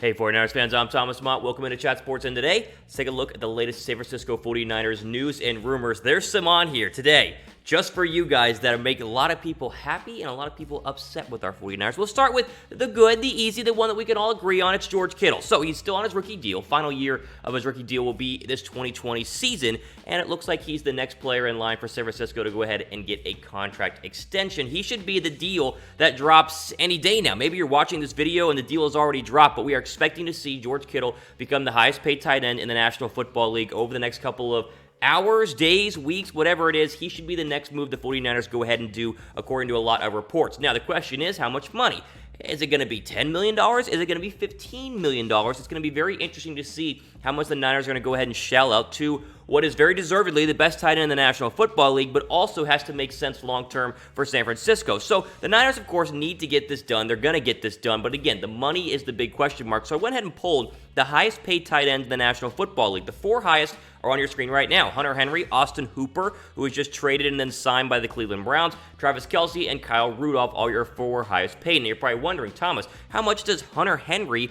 Hey 49ers fans, I'm Thomas Mott. Welcome into Chat Sports, and today, let's take a look at the latest San Francisco 49ers news and rumors. There's some on here today, just for you guys that make a lot of people happy and a lot of people upset with our 49ers. We'll start with the good, the easy, the one that we can all agree on. It's George Kittle. So he's still on his rookie deal. Final year of his rookie deal will be this 2020 season, and it looks like he's the next player in line for San Francisco to go ahead and get a contract extension. He should be the deal that drops any day now. Maybe you're watching this video and the deal has already dropped, but we are expecting to see George Kittle become the highest paid tight end in the National Football League over the next couple of hours, days, weeks, whatever it is. He should be the next move the 49ers go ahead and do, according to a lot of reports. Now, the question is, how much money? Is it going to be $10 million? Is it going to be $15 million? It's going to be very interesting to see how much the Niners are going to go ahead and shell out to what is very deservedly the best tight end in the National Football League, but also has to make sense long-term for San Francisco. So the Niners, of course, need to get this done. They're going to get this done, but again, the money is the big question mark. So I went ahead and pulled the highest paid tight ends in the National Football League. The four highest are on your screen right now. Hunter Henry, Austin Hooper, who was just traded and then signed by the Cleveland Browns, Travis Kelce, and Kyle Rudolph, all your four highest paid. And you're probably wondering, Thomas, how much does Hunter Henry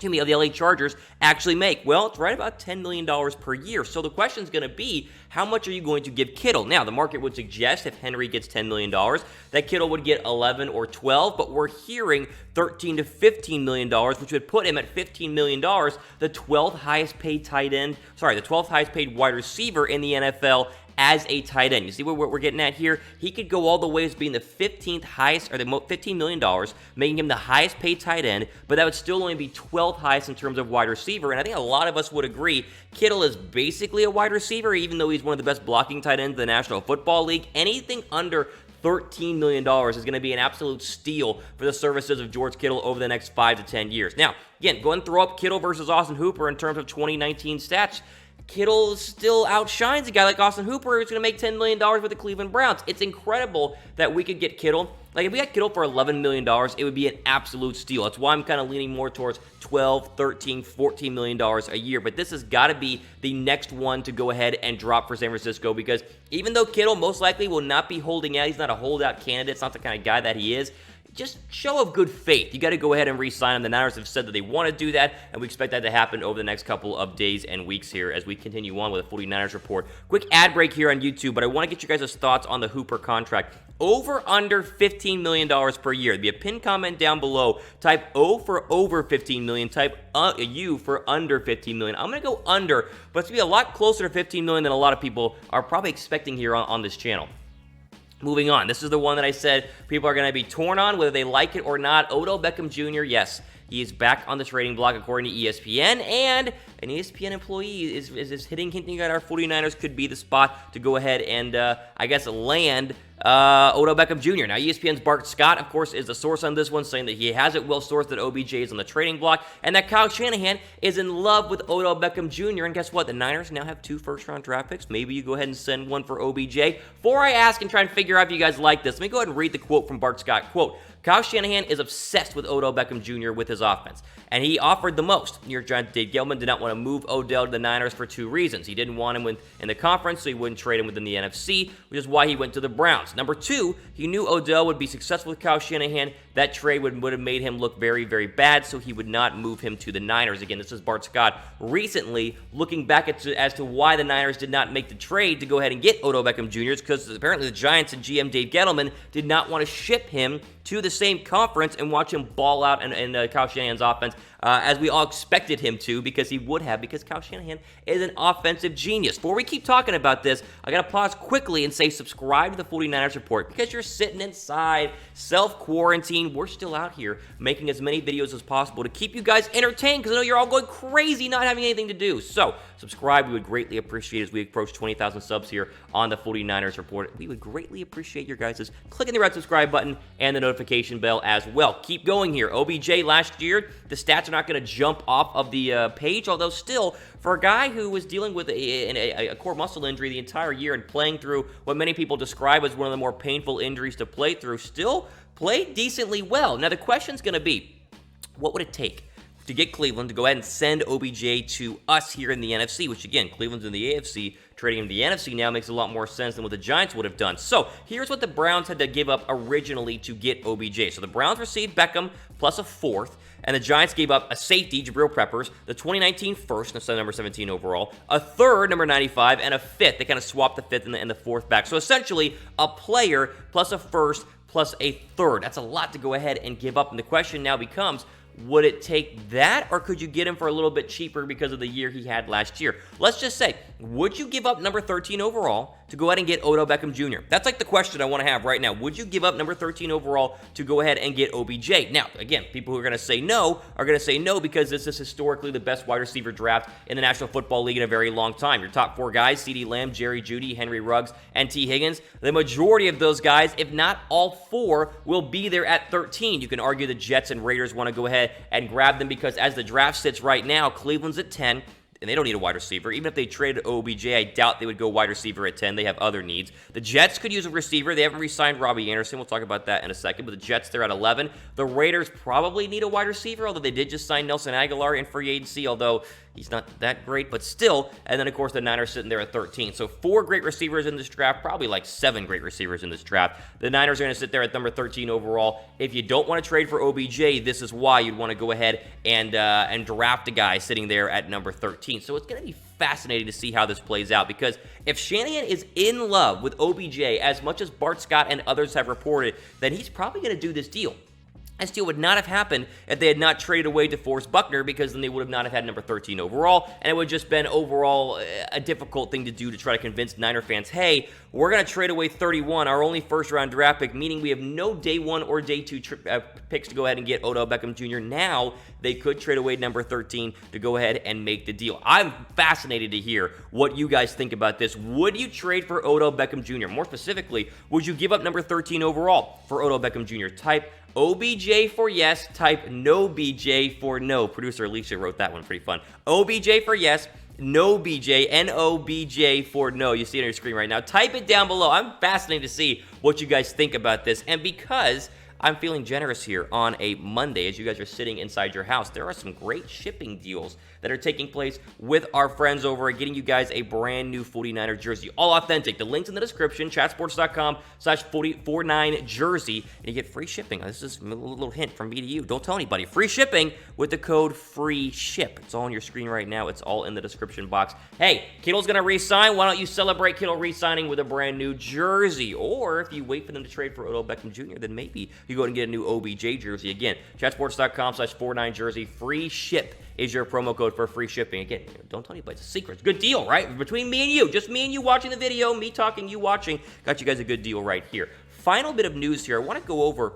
of the LA Chargers actually make? Well, it's right about $10 million per year. So the question is going to be, how much are you going to give Kittle? Now, the market would suggest if Henry gets $10 million, that Kittle would get 11 or 12, but we're hearing $13 to $15 million, which would put him at $15 million, the 12th highest paid the 12th highest paid wide receiver in the NFL as a tight end. You see what we're getting at here? He could go all the way as being the 15th highest, or the $15 million, making him the highest paid tight end, but that would still only be 12th highest in terms of wide receiver, and I think a lot of us would agree Kittle is basically a wide receiver, even though he's one of the best blocking tight ends in the National Football League. Anything under $13 million is going to be an absolute steal for the services of George Kittle over the next 5 to 10 years. Now, again, go and throw up Kittle versus Austin Hooper in terms of 2019 stats. Kittle still outshines a guy like Austin Hooper, who's going to make $10 million with the Cleveland Browns. It's incredible that we could get Kittle. Like, if we had Kittle for $11 million, it would be an absolute steal. That's why I'm kind of leaning more towards $12, $13, $14 million a year. But this has got to be the next one to go ahead and drop for San Francisco, because even though Kittle most likely will not be holding out, he's not a holdout candidate, it's not the kind of guy that he is, just show of good faith. You got to go ahead and re-sign him. The Niners have said that they want to do that, and we expect that to happen over the next couple of days and weeks here as we continue on with a 49ers report. Quick ad break here on YouTube, but I want to get you guys' thoughts on the Hooper contract. Over under $15 million per year. There'll be a pinned comment down below. Type O for over $15 million. Type U for under $15 million. I'm going to go under, but it's going to be a lot closer to $15 million than a lot of people are probably expecting here on this channel. Moving on, this is the one that I said people are going to be torn on, whether they like it or not. Odell Beckham Jr., yes, he is back on the trading block according to ESPN, and an ESPN employee is hinting at our 49ers could be the spot to go ahead and, land Odell Beckham Jr. Now, ESPN's Bart Scott, of course, is the source on this one, saying that he has it well sourced that OBJ is on the trading block, and that Kyle Shanahan is in love with Odell Beckham Jr. And guess what? The Niners now have 2 first-round draft picks. Maybe you go ahead and send one for OBJ. Before I ask and try and figure out if you guys like this, let me go ahead and read the quote from Bart Scott. Quote, Kyle Shanahan is obsessed with Odell Beckham Jr. with his offense, and he offered the most. New York Giants Dave Gettleman did not want to move Odell to the Niners for 2 reasons. He didn't want him in the conference, so he wouldn't trade him within the NFC, which is why he went to the Browns. Number 2, he knew Odell would be successful with Kyle Shanahan. That trade would have made him look very, very bad, so he would not move him to the Niners. Again, this is Bart Scott recently looking back as to why the Niners did not make the trade to go ahead and get Odell Beckham Jr. because apparently the Giants and GM Dave Gettleman did not want to ship him to the same conference and watch him ball out in Kyle Shanahan's offense as we all expected him to, because he would have, because Kyle Shanahan is an offensive genius. Before we keep talking about this, I got to pause quickly and say subscribe to the 49ers Report, because you're sitting inside, self-quarantine. We're still out here making as many videos as possible to keep you guys entertained, because I know you're all going crazy not having anything to do. So subscribe. We would greatly appreciate it as we approach 20,000 subs here on the 49ers Report. We would greatly appreciate your guys' clicking the red subscribe button and the notification bell as well. Keep going here. OBJ last year, the stats are not going to jump off of the page, although still, for a guy who was dealing with a core muscle injury the entire year and playing through what many people describe as one of the more painful injuries to play through, still played decently well. Now, the question's going to be, what would it take to get Cleveland to go ahead and send OBJ to us here in the NFC, which again, Cleveland's in the AFC, trading him to the NFC now makes a lot more sense than what the Giants would have done. So here's what the Browns had to give up originally to get OBJ. So the Browns received Beckham plus a 4th. And the Giants gave up a safety, Jabril Peppers, the 2019 first, instead of number 17 overall, a third, number 95, and a fifth. They kind of swapped the fifth and the fourth back. So essentially, a player plus a first plus a third. That's a lot to go ahead and give up. And the question now becomes, would it take that, or could you get him for a little bit cheaper because of the year he had last year? Let's just say, would you give up number 13 overall to go ahead and get Odell Beckham Jr.? That's like the question I want to have right now. Would you give up number 13 overall to go ahead and get OBJ? Now, again, people who are going to say no are going to say no because this is historically the best wide receiver draft in the National Football League in a very long time. Your top four guys, CeeDee Lamb, Jerry Jeudy, Henry Ruggs, and T. Higgins. The majority of those guys, if not all four, will be there at 13. You can argue the Jets and Raiders want to go ahead and grab them because as the draft sits right now, Cleveland's at 10. And they don't need a wide receiver. Even if they traded OBJ, I doubt they would go wide receiver at 10. They have other needs. The Jets could use a receiver. They haven't re-signed Robby Anderson. We'll talk about that in a second. But the Jets, they're at 11. The Raiders probably need a wide receiver, although they did just sign Nelson Aguilar in free agency, although he's not that great, but still. And then, of course, the Niners sitting there at 13. So 4 great receivers in this draft, probably like 7 great receivers in this draft. The Niners are going to sit there at number 13 overall. If you don't want to trade for OBJ, this is why you'd want to go ahead and draft a guy sitting there at number 13. So it's going to be fascinating to see how this plays out, because if Shanahan is in love with OBJ as much as Bart Scott and others have reported, then he's probably going to do this deal. This deal would not have happened if they had not traded away DeForest Buckner, because then they would have not have had number 13 overall, and it would have just been overall a difficult thing to do to try to convince Niner fans, hey, we're going to trade away 31, our only first-round draft pick, meaning we have no day 1 or day 2 picks to go ahead and get Odell Beckham Jr. Now they could trade away number 13 to go ahead and make the deal. I'm fascinated to hear what you guys think about this. Would you trade for Odell Beckham Jr.? More specifically, would you give up number 13 overall for Odell Beckham Jr.? Type OBJ for yes, type no BJ for no. Producer Alicia wrote that one, pretty fun. OBJ for yes, no BJ, N-O-B-J for no. You see it on your screen right now. Type it down below. I'm fascinated to see what you guys think about this. And because I'm feeling generous here on a Monday as you guys are sitting inside your house, there are some great shipping deals that are taking place with our friends over at getting you guys a brand new 49er jersey, all authentic. The link's in the description, chatsports.com/49 jersey, and you get free shipping. This is a little hint from me to you. Don't tell anybody. Free shipping with the code FREESHIP. It's all on your screen right now. It's all in the description box. Hey, Kittle's going to re-sign. Why don't you celebrate Kittle re-signing with a brand new jersey? Or if you wait for them to trade for Odell Beckham Jr., then maybe you go ahead and get a new OBJ jersey. Again, chatsports.com/49 jersey. Free ship is your promo code for free shipping. Again, don't tell anybody. It's a secret. It's a good deal, right? Between me and you. Just me and you watching the video, me talking, you watching. Got you guys a good deal right here. Final bit of news here. I want to go over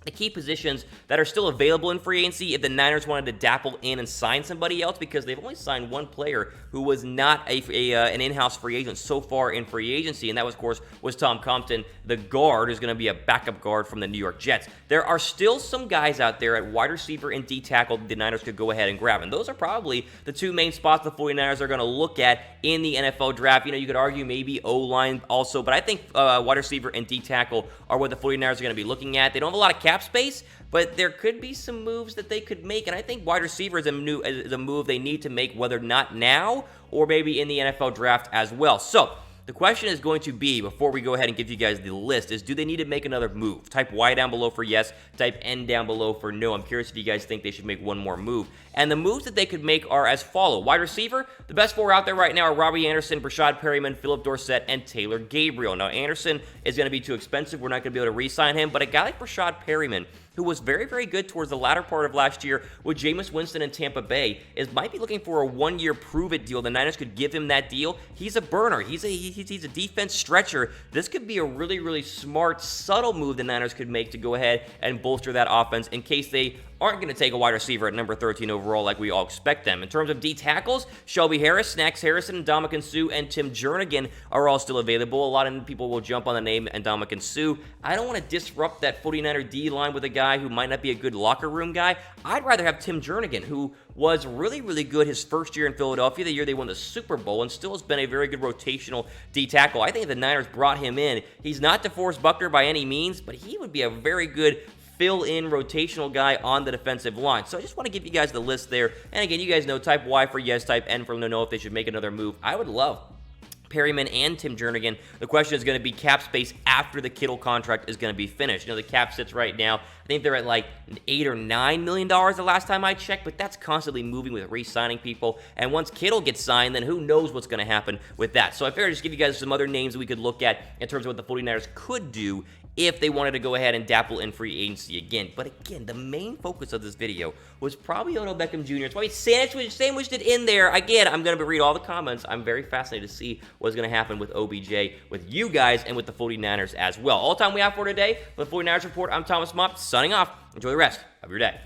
the key positions that are still available in free agency if the Niners wanted to dapple in and sign somebody else, because they've only signed one player who was not an in-house free agent so far in free agency, and that was, of course, was Tom Compton, the guard, who's going to be a backup guard from the New York Jets. There are still some guys out there at wide receiver and D tackle that the Niners could go ahead and grab, and those are probably the 2 main spots the 49ers are going to look at in the NFL draft. You know, you could argue maybe O-line also, but I think wide receiver and D tackle are what the 49ers are going to be looking at. They don't have a lot of cap space, but there could be some moves that they could make, and I think wide receiver is a move they need to make, whether not now or maybe in the NFL draft as well. So the question is going to be, before we go ahead and give you guys the list, is do they need to make another move? Type Y down below for yes, type N down below for no. I'm curious if you guys think they should make one more move. And the moves that they could make are as follow. Wide receiver, the best 4 out there right now are Robby Anderson, Breshad Perriman, Philip Dorsett, and Taylor Gabriel. Now, Anderson is going to be too expensive. We're not going to be able to re-sign him, but a guy like Breshad Perriman, who was very, very good towards the latter part of last year with Jameis Winston in Tampa Bay, might be looking for a 1-year prove-it deal. The Niners could give him that deal. He's a burner. He's a defense stretcher. This could be a really, really smart, subtle move the Niners could make to go ahead and bolster that offense in case they aren't going to take a wide receiver at number 13 overall like we all expect them. In terms of D tackles, Shelby Harris, Snacks Harrison, Ndamukong Suh, and Tim Jernigan are all still available. A lot of people will jump on the name Ndamukong Suh. I don't want to disrupt that 49er D line with a guy who might not be a good locker room guy. I'd rather have Tim Jernigan, who was really, really good his first year in Philadelphia, the year they won the Super Bowl, and still has been a very good rotational D tackle. I think if the Niners brought him in, he's not DeForest Buckner by any means, but he would be a very good fill-in rotational guy on the defensive line. So I just want to give you guys the list there. And again, you guys know, type Y for yes, type N for no if they should make another move. I would love Perriman and Tim Jernigan. The question is going to be cap space after the Kittle contract is going to be finished. The cap sits right now, I think they're at like $8 or $9 million the last time I checked, but that's constantly moving with re-signing people. And once Kittle gets signed, then who knows what's going to happen with that. So I figured I'd just give you guys some other names that we could look at in terms of what the 49ers could do if they wanted to go ahead and dabble in free agency again. But again, the main focus of this video was probably Odell Beckham Jr. It's probably sandwiched it in there. Again, I'm going to read all the comments. I'm very fascinated to see what's going to happen with OBJ, with you guys, and with the 49ers as well. All the time we have for today. For the 49ers Report, I'm Thomas Mott, signing off. Enjoy the rest of your day.